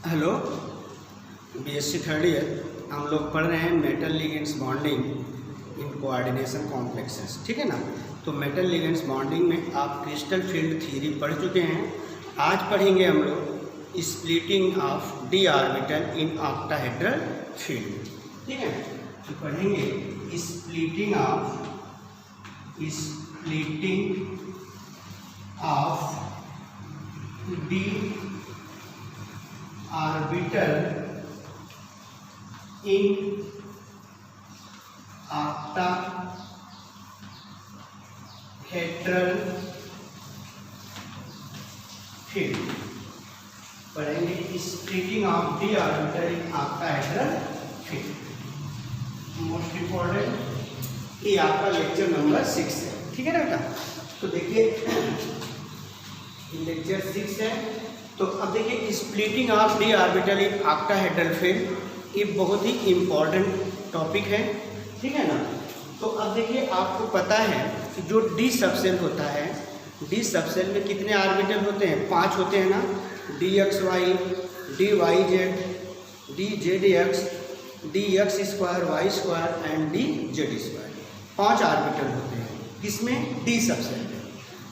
Hello, BSc third year हम लोग पढ़ रहे हैं metal ligands bonding in coordination complexes. ठीक है ना। तो मेटल लिगेंड्स बॉन्डिंग में आप क्रिस्टल फील्ड थ्योरी पढ़ चुके हैं। आज पढ़ेंगे हम लोग splitting of D orbital in octahedral field. ठीक है, तो पढ़ेंगे splitting of D orbital in octahedral field. पढ़ेंगे splitting of D orbital in octahedral field. Most important ये आपका लेक्चर नंबर 6 है। ठीक है ना बेटा। तो देखिए लेक्चर 6 है। तो अब देखिए splitting of D orbital in octahedral field ये बहुत ही इम्पॉर्टेंट टॉपिक है। ठीक है ना। तो अब देखिए आपको पता है कि जो डी सबसेल होता है, डी सबसेल में कितने ऑर्बिटल होते हैं? 5 होते हैं ना। D x Y, D Y Z, D Z x, D x square Y square and d Z square. 5 orbital होते हैं किसमें? डी सबसेल में।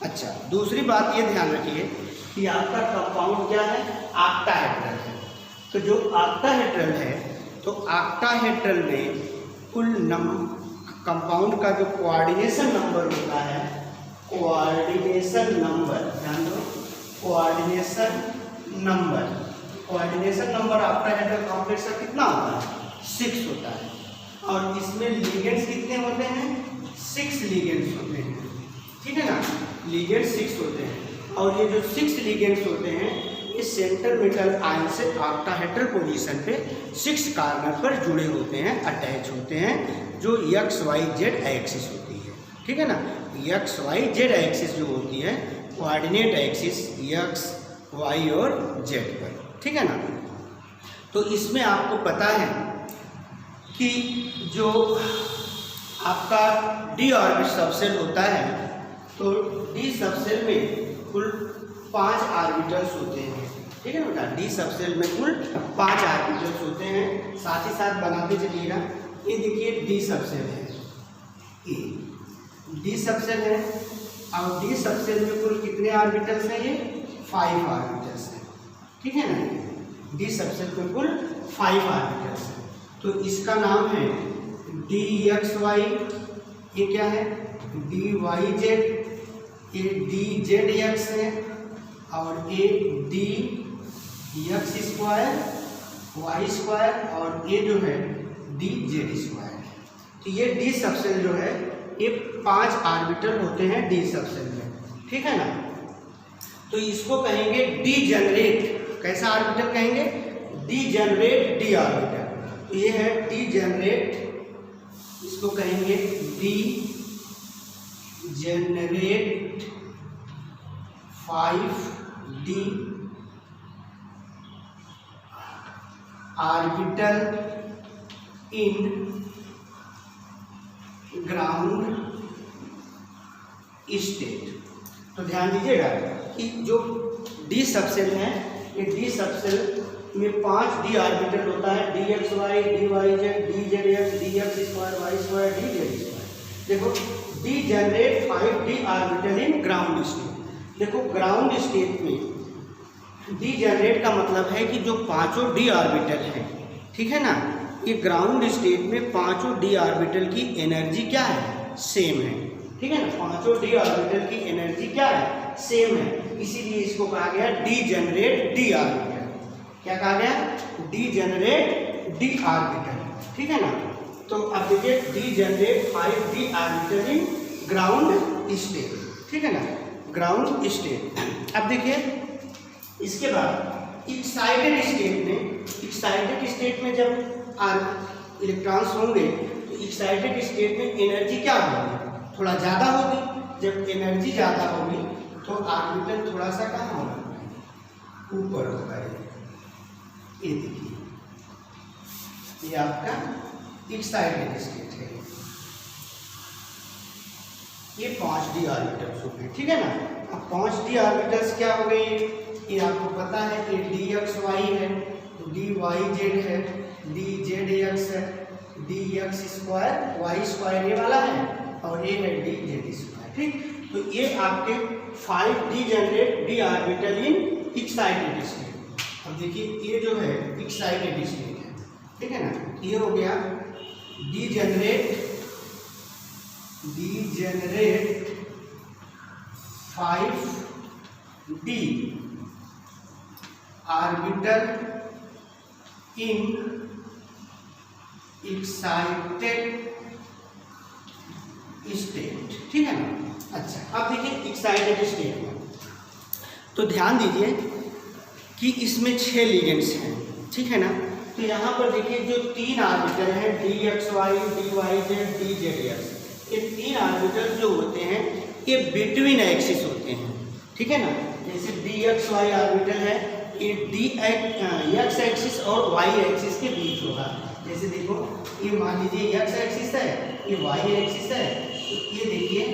अच्छा, दूसरी बात ये ध्यान रखिए कि आपका कंपाउंड क्या है? ऑक्टाहेड्रल है। तो जो ऑक्टाहेड्रल है, तो ऑक्टाहेड्रल में कुल कंपाउंड का जो कोऑर्डिनेशन नंबर होता है, कोऑर्डिनेशन नंबर, ध्यान दो, कोऑर्डिनेशन नंबर ऑक्टाहेड्रल कॉम्प्लेक्स का कितना होता है? 6 होता है। और इसमें लिगेंड्स कितने होते हैं? 6 लिगेंड्स होते हैं। ठीक है ना। लिगेंड्स 6 होते हैं। और ये जो 6 लिगेंड्स होते हैं ये सेंटर मेटल आयन से ऑक्टाहेड्रल पोजीशन पे 6 कार्नर पर जुड़े होते हैं, अटैच होते हैं, जो एक्स वाई जेड एक्सिस होती है। ठीक है ना। एक्स वाई जेड एक्सिस जो होती है कोऑर्डिनेट एक्सिस एक्स वाई और जेड पर। ठीक है ना। तो इसमें आपको पता है कि जो आपका डी ऑर्बिट सबसेल होता है, तो डी सबसेल में कुल 5 ऑर्बिटल्स होते हैं। ठीक है ना बेटा। डी सबसेल में कुल 5 ऑर्बिटल्स होते हैं। साथ ही साथ बनाते चलिएगा। ये देखिए डी सबसेल है, ये डी सबसेल है। और डी सबसेल में कुल कितने ऑर्बिटल्स हैं? ये 5 ऑर्बिटल्स हैं। ठीक है ना। डी सबसेल में कुल 5 ऑर्बिटल्स हैं। तो इसका नाम है डी एक्स वाई, ये क्या है? डी वाई जेड, ये डी जेड एक्स है, और ये d x square Y square, और ये जो है डी जेड स्क्वायर। तो ये डी सबसेल जो है ये 5 ऑर्बिटल होते हैं डी सबसेल में। ठीक है ना। तो इसको कहेंगे डी जनरेट। कैसा ऑर्बिटल कहेंगे? D generate D orbital. तो ये है डी जनरेट, इसको कहेंगे D generate 5D orbital in ground state. तो ध्यान दीजिएगा कि जो डी सबसेल है, ये डी सबसेल में 5 डी ऑर्बिटल होता है। D x Y, D Y Z, D Z x, D x square Y square, D Z square. देखो degenerate 5D orbital in ground state. देखो ग्राउंड स्टेट में degenerate का मतलब है कि जो 5 डी ऑर्बिटल हैं, ठीक है ना, ये ग्राउंड स्टेट में 5 डी ऑर्बिटल की एनर्जी क्या है? सेम है। ठीक है ना। 5 डी ऑर्बिटल की एनर्जी क्या है? सेम है। इसीलिए इसको कहा गया डी जनरेट डी ऑर्बिटल। क्या कहा गया? D generate D orbital. ठीक है ना। तो अब देखिए D generate 5D orbital in ground state. ठीक है ना, ग्राउंड स्टेट। अब देखिए इसके बाद एक्साइटेड स्टेट में जब इलेक्ट्रॉन्स होंगे तो एक्साइटेड स्टेट में एनर्जी क्या होगी? थोड़ा ज़्यादा होगी। जब एनर्जी ज़्यादा होगी तो ऑर्बिटल थोड़ा सा कहाँ होगा? ऊपर होगा। ये देखिए ये आपका एक्साइटेड स्टेट है। ये 5D ऑर्बिटल्स हो गए। ठीक है ना। अब 5D ऑर्बिटल्स क्या हो गई? ये आपको पता है कि डी एक्स वाई है, डी वाई जेड है, डी जेड एक्स है, D x square Y square ये वाला है, और ये है डी जेड स्क्वायर। ठीक, तो ये आपके 5D generate D orbital in excited state. अब देखिए ये जो है एक्साइटेड स्टेट है, ठीक है ना, ये हो गया D generate 5D orbital in excited state, ठीक है ना। अच्छा, अब देखिए एक्साइटेड स्टेट में तो ध्यान दीजिए कि इसमें 6 लिगेंड्स हैं, ठीक है ना। तो यहाँ पर देखिए जो 3 ऑर्बिटल हैं d x Y, D Y Z, D Z x, ये 3 ऑर्बिटल जो होते हैं ये बिटवीन एक्सिस होते हैं, ठीक है ना। जैसे डी एक्स वाई ऑर्बिटल है, ये डी एक्स एक्सिस और वाई एक्सिस के बीच होगा। जैसे देखो ये मान लीजिए एक्स एक्सिस है, ये वाई एक्सिस है, तो ये देखिए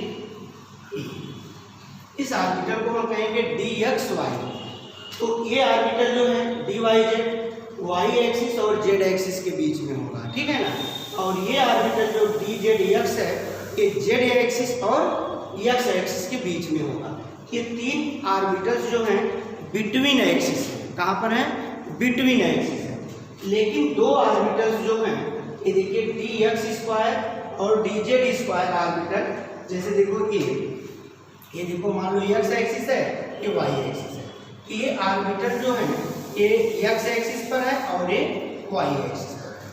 इस ऑर्बिटल को हम कहेंगे डी एक्स वाई। तो ये ऑर्बिटल जो है d Y z y axis और जेड एक्सिस के बीच में होगा, ठीक है ना। और ये ऑर्बिटल जो डी जेड एक्स है ये जेड एक्सिस और एक्स एक्सिस के बीच में होगा। ये 3 ऑर्बिटल्स जो हैं बिटवीन एक्सिस है, कहाँ पर है, बिटवीन एक्सिस है। लेकिन 2 ऑर्बिटल्स जो हैं ये देखिए डी एक्स स्क्वायर और डी जेड स्क्वायर ऑर्बिटल, जैसे देखो ये देखो मान लो एक्स एक्सिस है, ये वाई एक्सिस है, तो ये ऑर्बिटल जो है ये एक्स एक्सिस पर है और ये वाई एक्सिस पर है।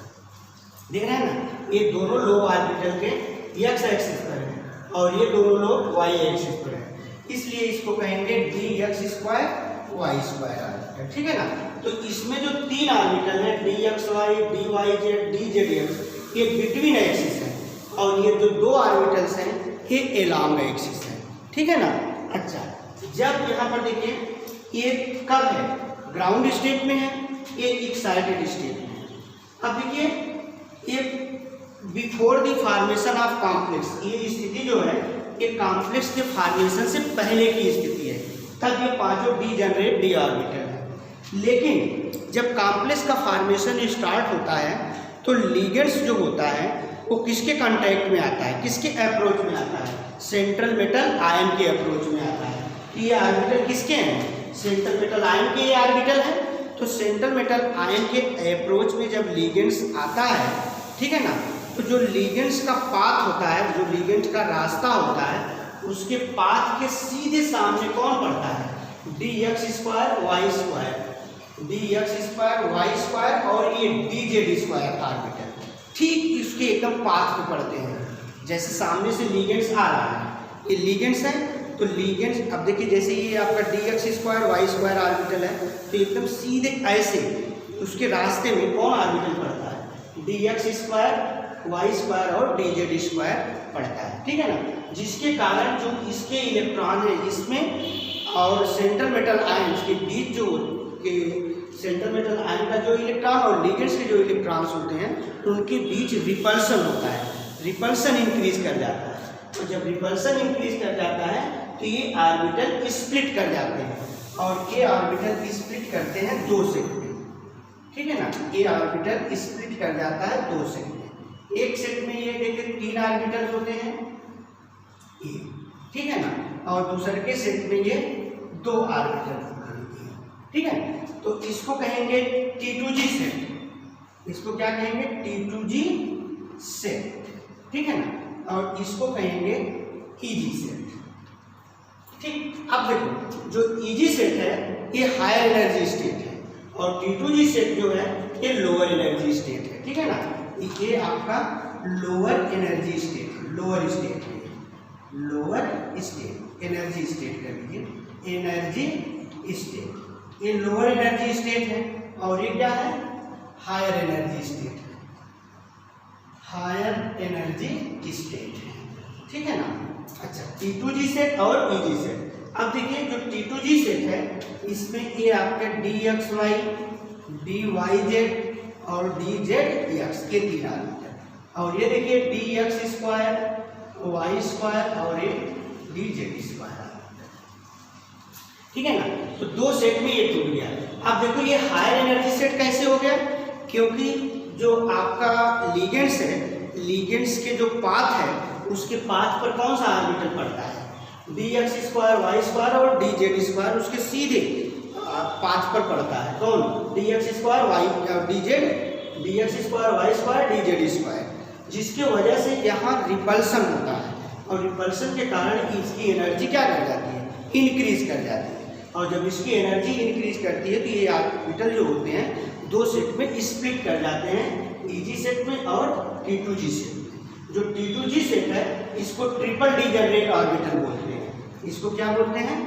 देख रहे हैं ना, ये दोनों लोब ऑर्बिटल के एक्स एक्सिस पर है और ये दोनों लोब वाई एक्सिस पर है, इसलिए इसको कहेंगे d x square Y square orbital, ठीक है ना। तो इसमें जो 3 ऑर्बिटल है D x Y, D Y Z, D Z x, ये बिटवीन एक्सिस है, और ये जो 2 ऑर्बिटल्स हैं ये एलॉन्ग एक्सिस है, ठीक है ना। अच्छा, जब यहाँ पर देखिए ये कब है, ग्राउंड स्टेट में है, ये एक्साइटेड स्टेट में है। अब देखिए ये before the formation of complex, ये स्थिति जो है ये कॉम्प्लेक्स के फॉर्मेशन से पहले की स्थिति है, तब ये 5 डी जनरेट डी ऑर्बिटल है। लेकिन जब कॉम्प्लेक्स का फॉर्मेशन स्टार्ट होता है तो लिगेंड्स जो होता है वो किसके कांटेक्ट में आता है, किसके अप्रोच में आता है, सेंट्रल मेटल आयन के अप्रोच में आता है। ये ऑर्बिटल किसके हैं, सेंट्रल मेटल आयन के ये ऑर्बिटल है। तो सेंट्रल मेटल आयन के अप्रोच में जब लिगेंड्स आता है, ठीक है ना, तो जो लिगेंड्स का पाथ होता है, जो लिगेंड का रास्ता होता है, उसके पाथ के सीधे सामने कौन पड़ता है, D x square Y square, d x square Y square और ये डी जेड स्क्वायर ऑर्बिटल ठीक इसके एकदम पाथ पे पड़ते हैं। जैसे सामने से लिगेंड्स आ रहा है, ये लिगेंड्स है, तो लिगेंड्स अब देखिए जैसे ये आपका d x square Y square orbital है, तो एकदम सीधे ऐसे उसके रास्ते में कौन ऑर्बिटल पड़ता है, D x square Y square और डी जेड स्क्वायर पड़ता है, ठीक है ना। जिसके कारण जो इसके इलेक्ट्रॉन है इसमें और सेंट्रल मेटल आयंस के बीच जो सेंट्रल मेटल आयन का जो इलेक्ट्रॉन और लिगेंड्स के जो इलेक्ट्रॉन्स होते हैं उनके बीच रिपल्सन होता है, रिपल्सन इंक्रीज कर जाता है। तो जब रिपल्सन इंक्रीज कर जाता है तो ये ऑर्बिटल स्प्लिट कर जाते हैं, और ये ऑर्बिटल स्प्लिट करते हैं 2 सेट में, ठीक है ना। ये ऑर्बिटल स्प्लिट कर जाता है 2 सेट में। एक सेट में ये देखिए 3 ऑर्बिटल होते हैं ये, ठीक है ना, और दूसरे के सेट में ये 2 ऑर्बिटल होते हैं, ठीक है। तो इसको कहेंगे T2G सेट, इसको क्या कहेंगे T2G सेट, ठीक है ना, और इसको कहेंगे EG सेट, ठीक। अब देखो जो EG सेट है ये हायर एनर्जी स्टेट है और T2G सेट जो है ये लोअर एनर्जी स्टेट है, ठीक है ना। ये आपका लोअर एनर्जी स्टेट है, लोअर स्टेट है, लोअर स्टेट एनर्जी स्टेट कर लीजिए, एनर्जी स्टेट, ये लोअर एनर्जी स्टेट है, और ये क्या है, हायर एनर्जी स्टेट है, हायर एनर्जी स्टेट है, ठीक है ना। अच्छा, T2G सेट और EG सेट। अब देखिए जो T2G सेट है इसमें ये आपके DXY, DYZ और DZX ये 3 ऑर्बिटल, और ये देखिए DX स्क्वायर वाई स्क्वायर और ये DZ स्क्वायर, ठीक है ना। तो 2 सेट में ये टूट गया। अब देखो ये हायर एनर्जी सेट कैसे हो गया, क्योंकि जो आपका लिगेंड्स है, लिगेंड्स के जो पाथ है उसके पाथ पर कौन सा ऑर्बिटल पड़ता है, dx स्क्वायर वाई स्क्वायर और dz स्क्वायर उसके सीधे पाथ पर पड़ता है। कौन, dx square y dx square Y square dz square, जिसके वजह से यहाँ रिपल्सन होता है और रिपल्सन के कारण इसकी एनर्जी क्या कर जाती है, इंक्रीज कर जाती है। और जब इसकी एनर्जी इंक्रीज करती है तो ये ऑर्बिटल जो होते हैं दो सेट में स्प्लिट कर जाते हैं, Eg सेट में और T2G सेट में। जो T2G सेट है इसको ट्रिपल डीजनरेट ऑर्बिटल बोलते हैं। इसको क्या बोलते हैं,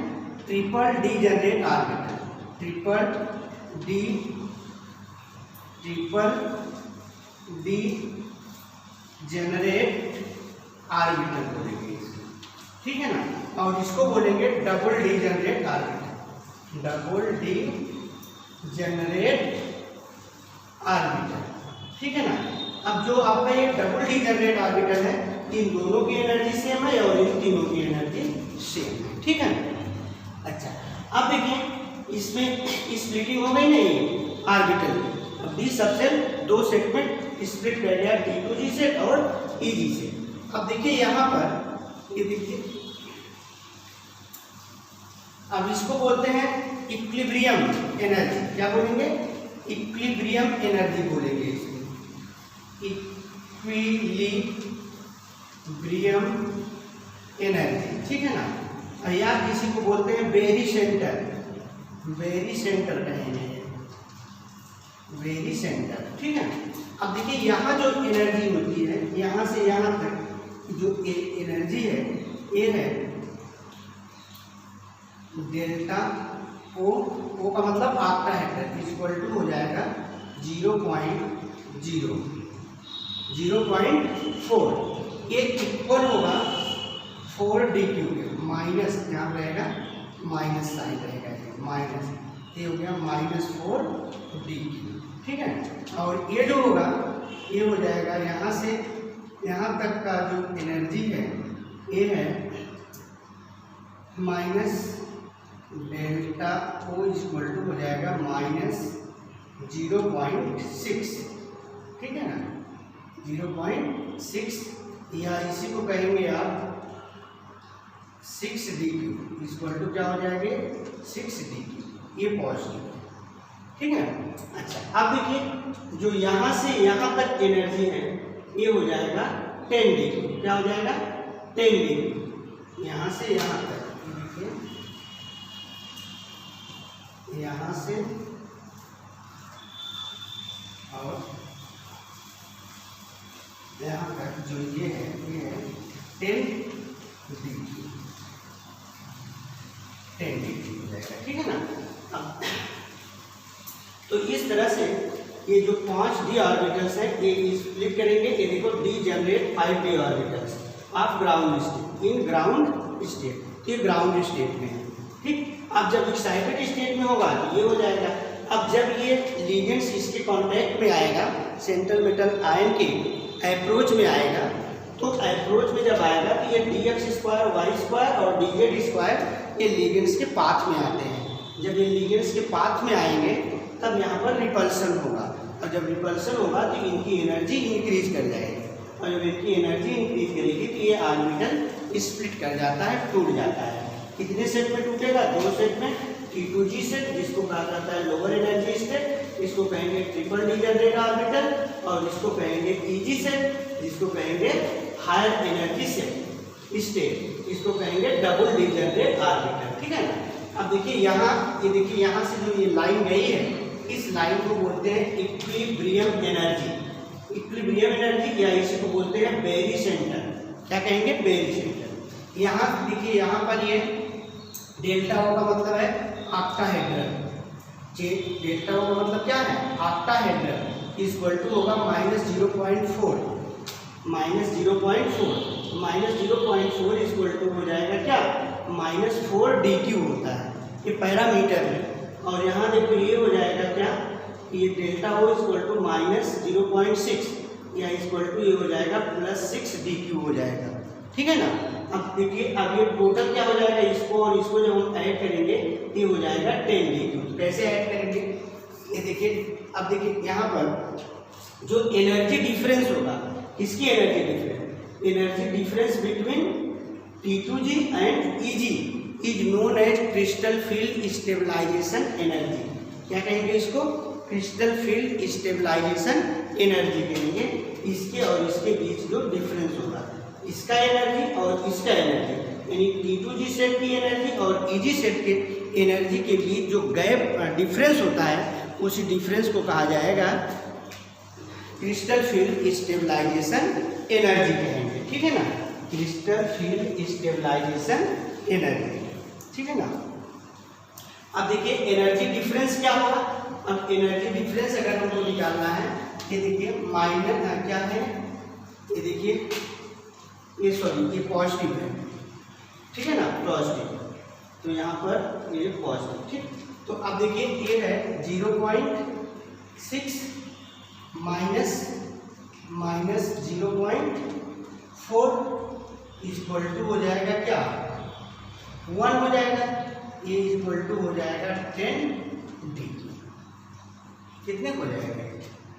triple degenerate orbital, triple degenerate orbital बोलेंगे, ठीक है ना। और इसको बोलेंगे double degenerate orbital, double degenerate orbital, ठीक है ना। अब जो आपका ये डबल डीजनरेट ऑर्बिटल है, इन दोनों की एनर्जी सेम है और इन तीनों की एनर्जी सेम है, ठीक है ना। अच्छा, अब देखिए इसमें स्प्लिटिंग हो गई नहीं ऑर्बिटल, अब डी सबसेल दो सेट में स्प्लिट कर दिया, T2G सेट और Eg सेट। अब देखिए यहाँ पर ये देखिए, अब इसको बोलते हैं इक्विलिब्रियम एनर्जी, क्या बोलेंगे, इक्विलिब्रियम एनर्जी बोलेंगे इसको, इक्विलिब्रियम एनर्जी, ठीक है ना। या किसी को बोलते हैं बेरी सेंटर, बेरी सेंटर कहेंगे, वेरी सेंटर, ठीक है। अब देखिए यहाँ जो एनर्जी होती है यहाँ से यहाँ तक जो एनर्जी है ये है डेल्टा ओ, ओ का मतलब आपका हेक्टर इक्वल टू हो जाएगा 0.4, ये इक्वल होगा 4dq के, माइनस यहाँ रहेगा, माइनस साइन रहेगा, माइनस, ये हो गया -4dq, ठीक है। और ये जो होगा ये हो जाएगा यहाँ से यहाँ तक का जो एनर्जी है ये है minus delta o equal to हो जाएगा -0.6, ठीक है ना, 0.6, या इसी को कहेंगे आप 6dq इक्वल टू क्या हो जाएगा 6dq, ये पॉजिटिव है, ठीक है। अच्छा, अब देखिए जो यहाँ से यहाँ तक एनर्जी है ये हो जाएगा 10dq, क्या हो जाएगा 10dq, यहाँ से यहाँ तक, देखिए यहाँ से और यहाँ तक जो ये है 10dq हो जाएगा, ठीक है ना। अब तो इस तरह से ये जो 5d ऑर्बिटल्स हैं ये स्प्लिट करेंगे, ये देखो degenerate 5d orbitals of ground state, in ground state, ये ग्राउंड स्टेट में है, ठीक। अब जब एक्साइटेड स्टेट में होगा तो ये हो जाएगा। अब जब ये लिगेंड्स इसके कांटेक्ट में आएगा, सेंट्रल मेटल आयन के अप्रोच में आएगा, तो अप्रोच में जब आएगा तो ये dx स्क्वायर वाई स्क्वायर और dz स्क्वायर ये लिगेंड्स के पाथ में आते हैं। जब ये लिगेंड्स के पाथ में आएंगे तब यहाँ पर रिपल्सन होगा, और जब रिपल्सन होगा तो इनकी एनर्जी इंक्रीज कर जाएगी, और जब इनकी एनर्जी इंक्रीज करेगी तो ये ऑर्बिटल स्प्लिट कर जाता है, टूट जाता है। कितने सेट में टूटेगा, दो सेट में, T2G सेट जिसको कहा जाता है लोअर एनर्जी स्टेट, इसको कहेंगे ट्रिपल डीजनरेट ऑर्बिटल, और इसको कहेंगे Eg सेट जिसको कहेंगे हायर एनर्जी स्टेट, इसको कहेंगे डबल डीजनरेट ऑर्बिटल, ठीक है ना। अब देखिए यहाँ, ये देखिए यहाँ से जो ये लाइन गई है इस लाइन को बोलते हैं इक्विलिब्रियम एनर्जी, इक्विलिब्रियम एनर्जी, या इसी को बोलते हैं बेरी सेंटर, क्या कहेंगे बेरी सेंटर। यहाँ देखिए यहाँ पर ये डेल्टा ओ का मतलब है ऑक्टाहेड्रल, डेल्टा ओ का मतलब क्या है ऑक्टाहेड्रल, इक्वल टू होगा -0.4, -0.4 इक्वल टू हो जाएगा क्या -4dq होता है, ये पैरामीटर है। और यहाँ देखो ये हो जाएगा क्या, ये डेल्टा ओ इक्वल टू -0.6 या इक्वल टू ये हो जाएगा +6dq हो जाएगा, ठीक है ना। अब देखिए अब ये टोटल क्या हो जाएगा, इसको और इसको जब हम ऐड करेंगे ये हो जाएगा 10 DQ। कैसे ऐड करेंगे, ये देखिए अब देखिए यहाँ पर जो एनर्जी डिफरेंस होगा, इसकी energy difference between T2G and EG is known as crystal field stabilization energy. क्या कहेंगे इसको, क्रिस्टल फील्ड स्टेबलाइजेशन एनर्जी कहेंगे। इसके और इसके बीच जो डिफरेंस होगा, इसका एनर्जी और इसका एनर्जी, यानी T2G सेट की एनर्जी और EG सेट के एनर्जी के बीच जो गैप डिफरेंस होता है, उस डिफरेंस को कहा जाएगा क्रिस्टल फील्ड स्टेबलाइजेशन एनर्जी कहेंगे। ठीक है ना, क्रिस्टल फील्ड स्टेबलाइजेशन एनर्जी, ठीक है ना। अब देखिए एनर्जी डिफरेंस क्या होगा, अब एनर्जी डिफरेंस अगर हमको निकालना है, ये देखिए माइनस क्या है, ये देखिए ये सॉरी ये पॉजिटिव है, ठीक है ना, पॉजिटिव, तो यहाँ पर ये पॉजिटिव, ठीक। तो अब देखिए ये है 0.6 माइनस 0.4 इक्वल टू हो जाएगा क्या, 1 हो जाएगा, ये इक्वल टू हो जाएगा 10 DQ। कितने को हो जाएगा,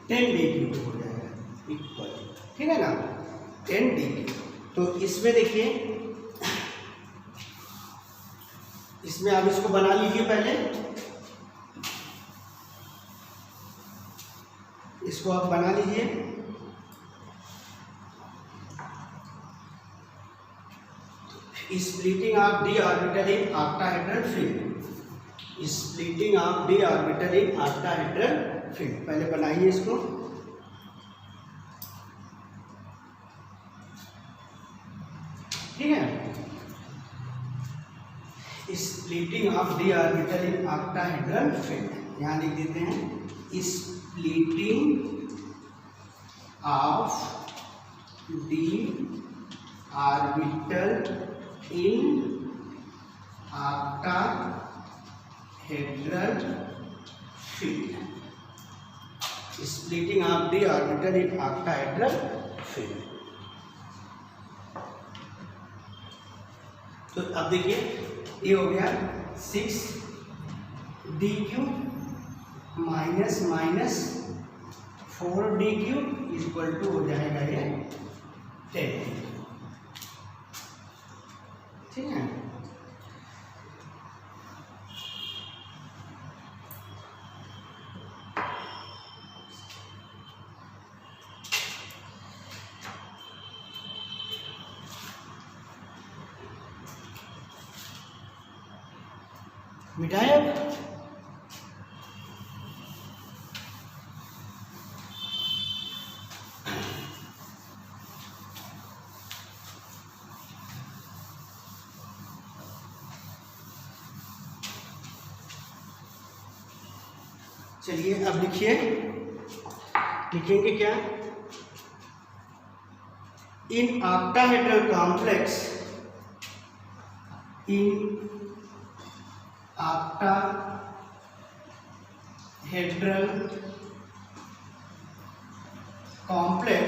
10 DQ हो जाएगा इक्वल, ठीक है ना, 10 DQ। तो इसमें देखिए, इसमें आप इसको बना लीजिए पहले, इसको आप बना लीजिए। Splitting of d orbital in octahedral field, splitting of d orbital in octahedral field, पहले बनाइए इसको। ठीक है, splitting of d orbital in octahedral field, यहाँ लिख देते हैं splitting of d orbital in octahedral field, splitting of d orbital in octahedral field. तो अब देखिए ये हो गया 6 DQ minus 4 DQ equal to हो जाएगा ये 10 DQ, ठीक है। मिटाए अब, चलिए अब लिखिए, लिखेंगे क्या, in octahedral complex, in octahedral complex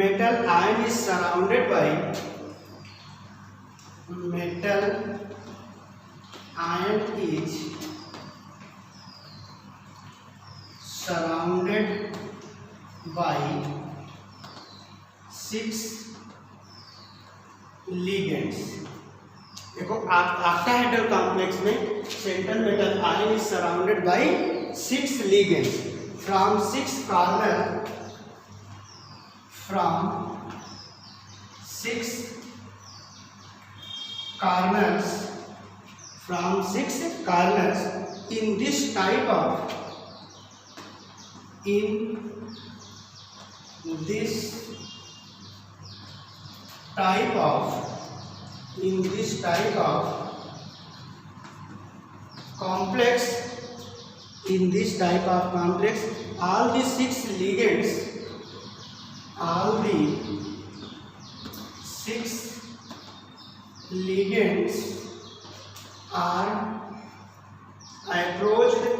metal ion is surrounded by metal ion is surrounded by 6 ligands। देखो ऑक्टाहेड्रल कॉम्प्लेक्स में central metal ion is surrounded by 6 ligands from 6 corners in this type of complex, all the 6 ligands are approached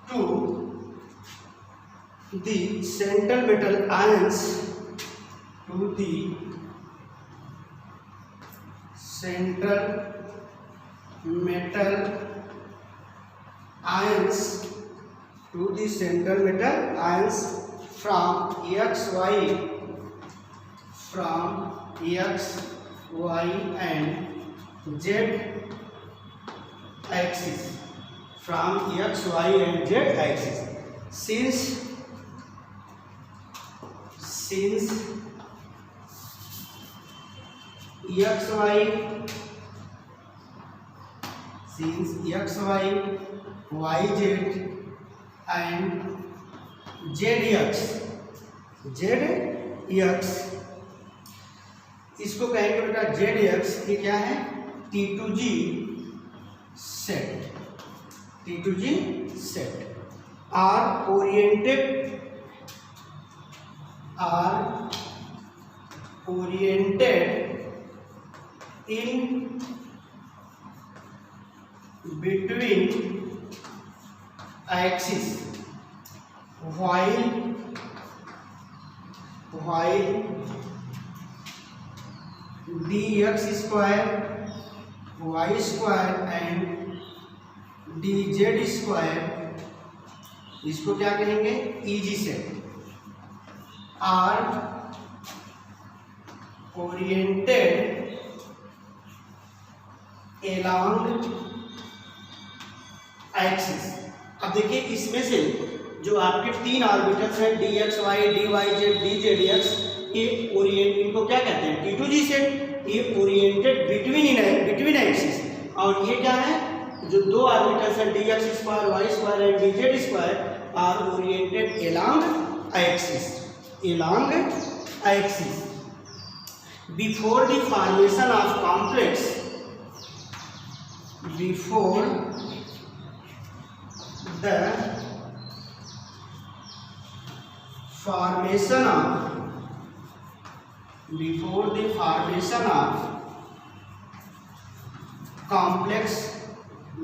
to the central metal ions to the central metal ions to the central metal ions from x, y and z axis, from x, y and z axis. Since x, y, y, z and z x, इसको कहेंगे बेटा z x, ये क्या है T2G set, are oriented in between axis, while dx square, y square and dz square, इसको क्या कहेंगे EG set, are oriented along axis. अब देखिए इसमें से जो आपके तीन ऑर्बिटल्स हैं dx, y, dy, z, dz, x, ये ओरिएंट, इनको क्या कहते हैं T2G सेट, ये ओरिएंटेड बिटवीन एक्सिस, और ये क्या है जो दो ऑर्बिटल्स हैं dx square, y square and dz square are oriented along axis. Before the formation of complex,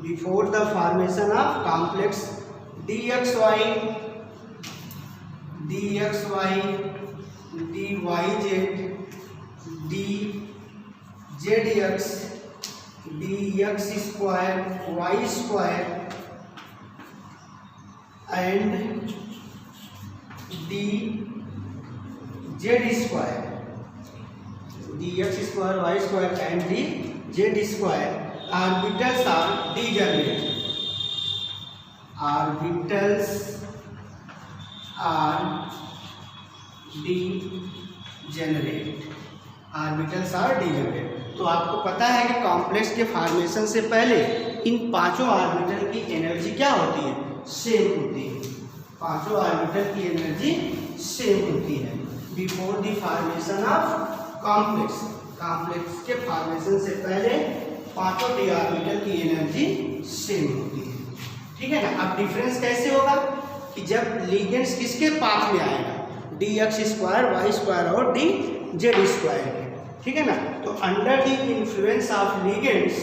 before the formation of complex dxy, dyz, dzdx, dx square, y square and dz square, dx square, y square and dz square, orbitals are degenerate. तो आपको पता है कि complex के formation से पहले इन पांचों orbital की एनर्जी क्या होती है, सेम होती है, पांचों ऑर्बिटल की एनर्जी सेम होती है before the formation of complex के फॉर्मेशन से पहले पांचों डी ऑर्बिटल की एनर्जी सेम होती है, ठीक है ना। अब डिफरेंस कैसे होगा कि जब लिगेंड्स किसके पाथ में आएगा, dx स्क्वायर, y स्क्वायर और dz स्क्वायर के, ठीक है ना। तो under the influence of ligands,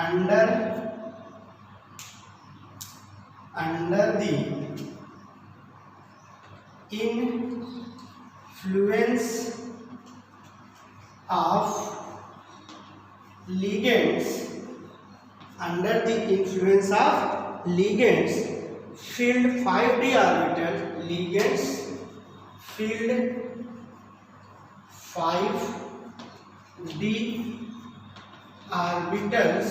under the influence of ligands, under the influence of ligands, filled 5d orbital, ligands filled 5d orbitals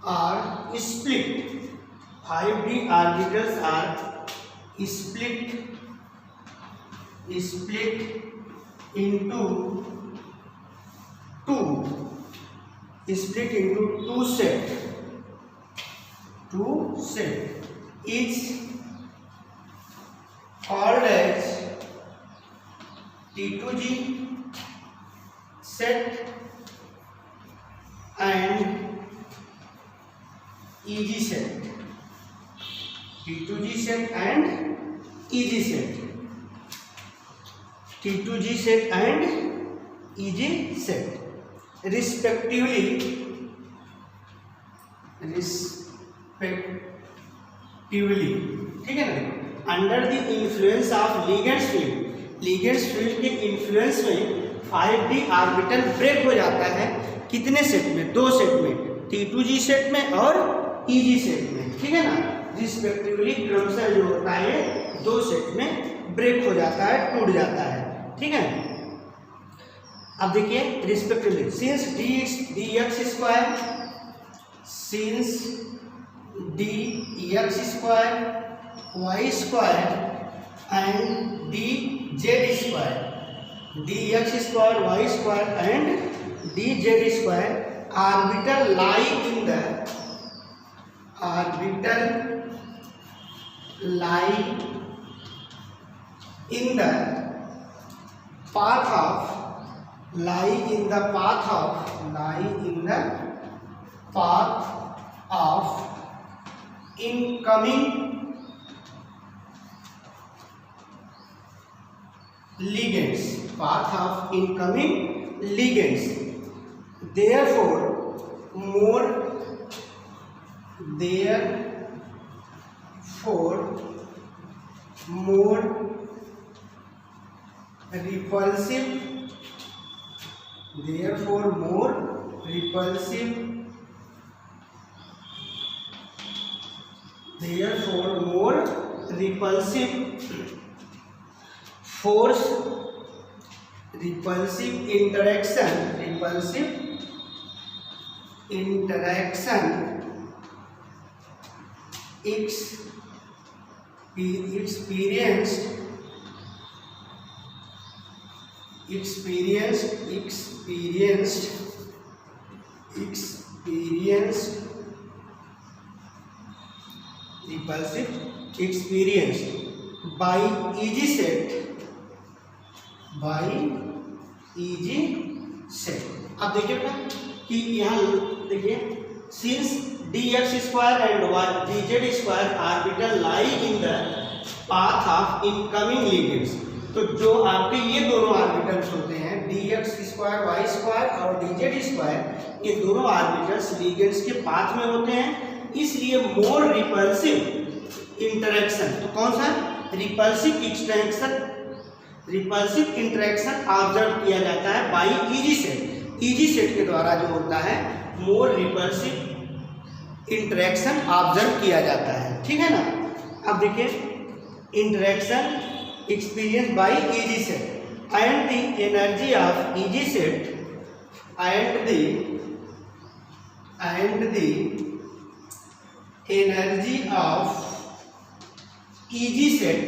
are split, 5d orbitals are split into two set, each called as T2G set and EG set, T2G set and EG set, T2G set and EG set respectively, ठीक है ना। Under the influence of ligands field, ligands field के influence में 5d orbital break हो जाता है। कितने set में? 2 सेट में, T2g सेट में और EG सेट में, ठीक है ना। रिस्पेक्टिवली क्रमशः जो होता है 2 सेट में ब्रेक हो जाता है, टूट जाता है, ठीक है। अब देखिए respectively since dx square, since dx square, y square and dz square, dx square, y square and dz square orbital lie in the, orbital lie in the path of, lie in the path of, lie in the path of incoming ligands, path of incoming ligands, therefore more repulsive, therefore more repulsive, therefore more repulsive force, repulsive interaction, repulsive interaction experienced by EG set, by EG set। अब देखिए बेटा कि यहाँ देखिए since dx square and dz square orbital lie in the path of incoming ligands, तो जो आपके ये दोनों ऑर्बिटल्स होते हैं dx स्क्वायर, y स्क्वायर और dz स्क्वायर, ये दोनों ऑर्बिटल्स लिगेंड्स के पाथ में होते हैं, इसलिए मोर रिपल्सिव इंटरेक्शन, तो कौन सा? रिपल्सिव इंटरेक्शन ऑब्जर्व किया जाता है by EG set, EG set के द्वारा जो होता है मोर रिपल्सिव इंटरेक्शन ऑब्जर्व किया जाता है, ठीक है ना। अब देखिए interaction experience by EG set and the energy of EG set and the energy of EG set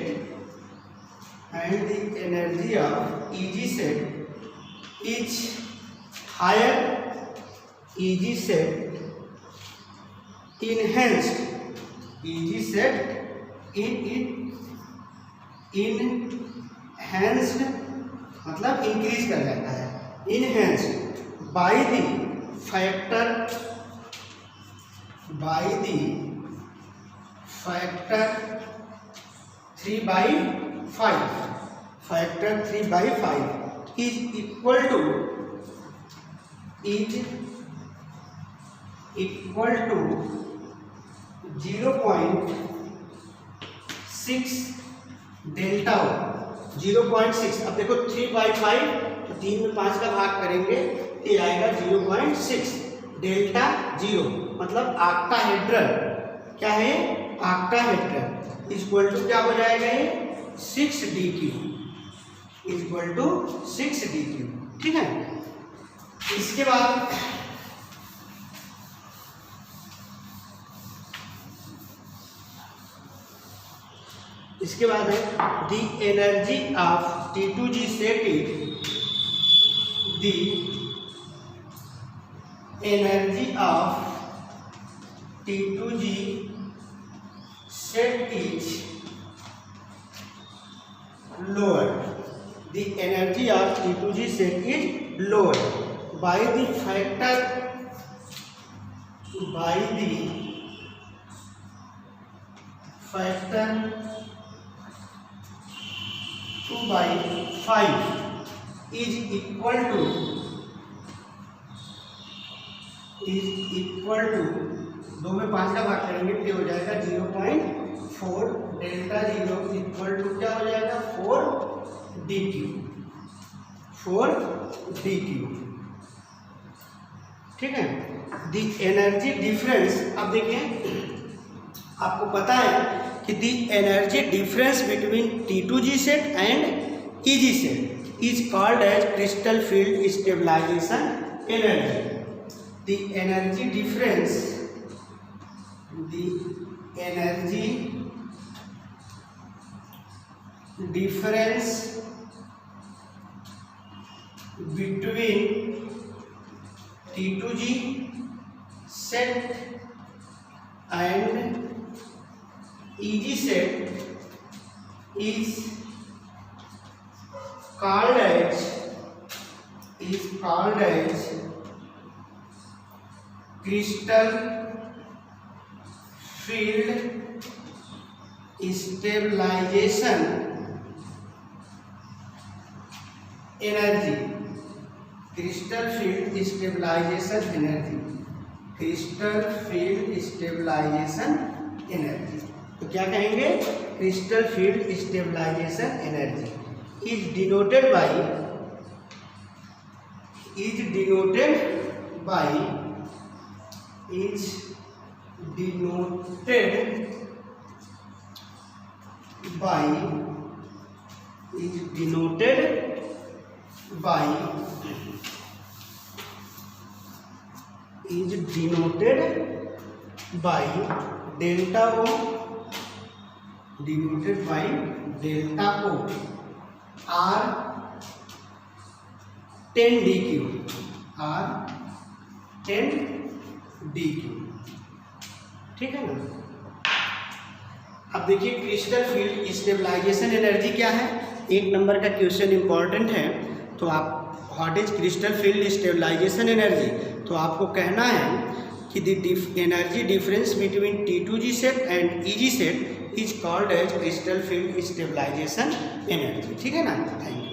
and the energy of EG set is higher, EG set enhanced, EG set enhanced मतलब increase कर जाता है, enhanced by the factor 3/5, factor 3/5 is equal to 0.6 delta 0.6। अब देखो 3/5 तो 3 में 5 का भाग करेंगे तो ये आएगा 0.6 डेल्टा 0 मतलब ऑक्टाहेड्रल, क्या है? ऑक्टाहेड्रल इक्वल टू क्या हो जाएगा ये 6d3 इक्वल टू 6d3, ठीक है। इसके बाद है the energy of T2g set is, the energy of T2g set is lower, the energy of T2g set is lower by the factor 2/5 is equal to 2 में 5 का भाग करेंगे तो हो जाएगा 0.5 4 डेल्टा 0 इक्वल टू क्या हो जाएगा 4 dq, 4 dq। ठीक है। द एनर्जी डिफरेंस, अब देखिए आपको पता है कि the energy difference between T2G set and EG set is called as crystal field stabilization energy. The energy difference, the energy difference between T2G set and EG set is called as crystal field stabilization energy, crystal field stabilization energy, crystal field stabilization energy. तो क्या कहेंगे, crystal field stabilization energy is denoted by is denoted by delta O, denoted by delta O R 10 dq, R 10 dq। ठीक है ना। अब देखिए crystal field stabilization energy क्या है, एक नंबर का क्वेश्चन इंपॉर्टेंट है। तो आप what is crystal field stabilization energy, तो आपको कहना है कि the energy difference between T2G set and EG set is called as crystal field stabilization energy. ठीक है ना। Thank you.